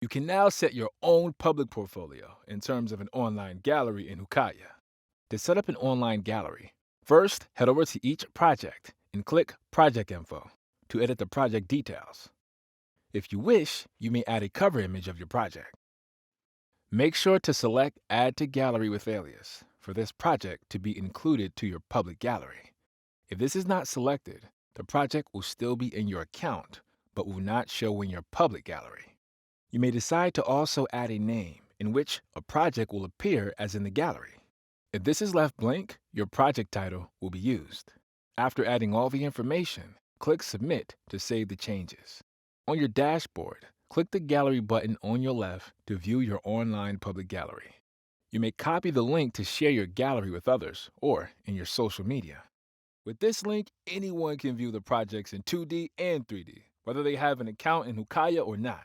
You can now set your own public portfolio in terms of an online gallery in Hukaya. To set up an online gallery, first head over to each project and click Project Info to edit the project details. If you wish, you may add a cover image of your project. Make sure to select Add to Gallery with Alias for this project to be included to your public gallery. If this is not selected, the project will still be in your account, but will not show in your public gallery. You may decide to also add a name in which a project will appear as in the gallery. If this is left blank, your project title will be used. After adding all the information, click Submit to save the changes. On your dashboard, click the Gallery button on your left to view your online public gallery. You may copy the link to share your gallery with others or in your social media. With this link, anyone can view the projects in 2D and 3D, whether they have an account in Hukaya or not.